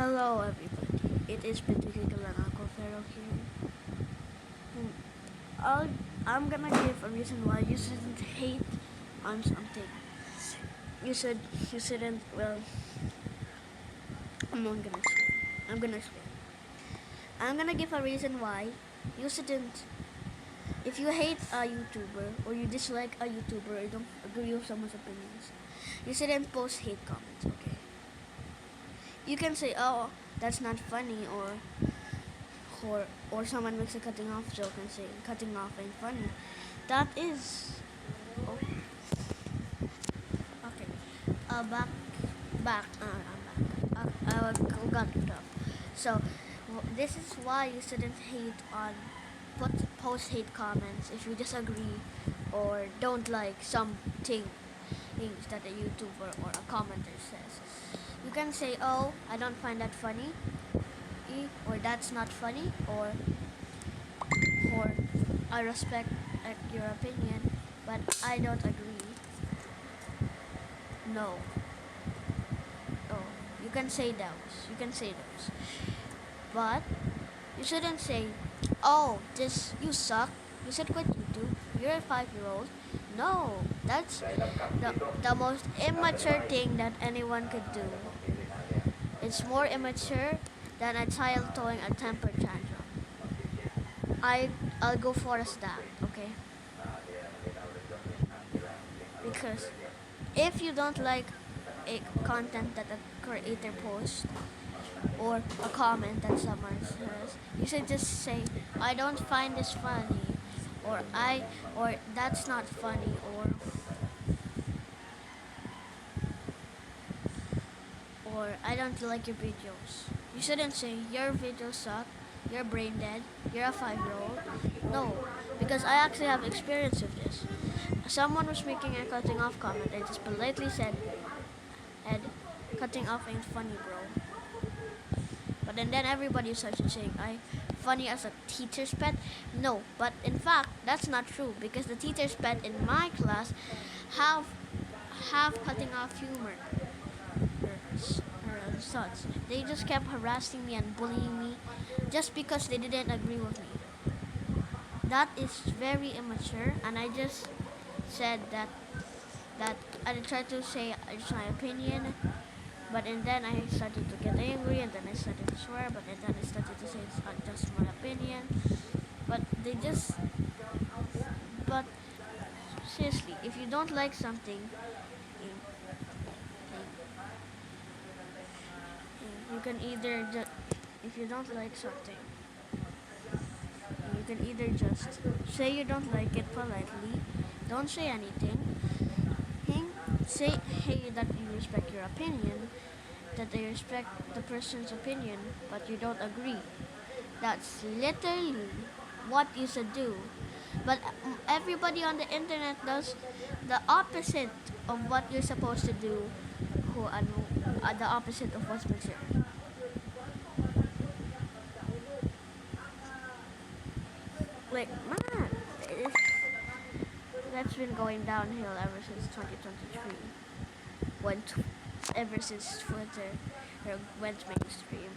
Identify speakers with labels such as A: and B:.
A: Hello everybody, it is Petikigal and Uncle Pharaoh here. And I'm gonna give a reason why you shouldn't hate on something. You shouldn't, well, I'm not gonna explain. I'm gonna explain. I'm gonna give a reason why you shouldn't, if you hate a YouTuber or you dislike a YouTuber or you don't agree with someone's opinions, you shouldn't post hate comments, okay? You can say, oh, that's not funny, or someone makes a cutting off joke and say cutting off ain't funny. That is oh, okay. Back back I'm back. I got it up. So this is why you shouldn't hate on post hate comments if you disagree or don't like something things that a YouTuber or a commenter says. You can say, oh, I don't find that funny, or that's not funny, or I respect your opinion, but I don't agree. No. Oh, you can say those. You can say those. But you shouldn't say, oh, this you suck. You should quit YouTube. You're a 5-year-old. No, that's the most immature thing that anyone could do. It's more immature than a child throwing a temper tantrum. I'll go for a stab, okay? Because if you don't like a content that a creator posts or a comment that someone says, you should just say, I don't find this funny, or that's not funny, or I don't like your videos. You shouldn't say your videos suck, you're brain dead, you're a 5-year-old. No, because I actually have experience with this. Someone was making a cutting off comment. I just politely said, Ed, cutting off ain't funny, bro. But then everybody started saying, I funny as a teacher's pet. No, but in fact, that's not true because the teacher's pet in my class have cutting off humor or such. They just kept harassing me and bullying me just because they didn't agree with me. That is very immature, and I just said that I tried to say it's my opinion, but and then I started to get angry, and then I started to swear, but and then I started to say it's not just my opinion. But they just, but seriously, if you don't like something, you can either if you don't like something, you can either just say you don't like it politely, don't say anything, say hey that you respect your opinion, that they respect the person's opinion, but you don't agree. That's literally what you should do. But everybody on the internet does the opposite of what you're supposed to do, the opposite of what's mature. Like, man, that's been going downhill ever since 2023. When ever since Twitter went mainstream.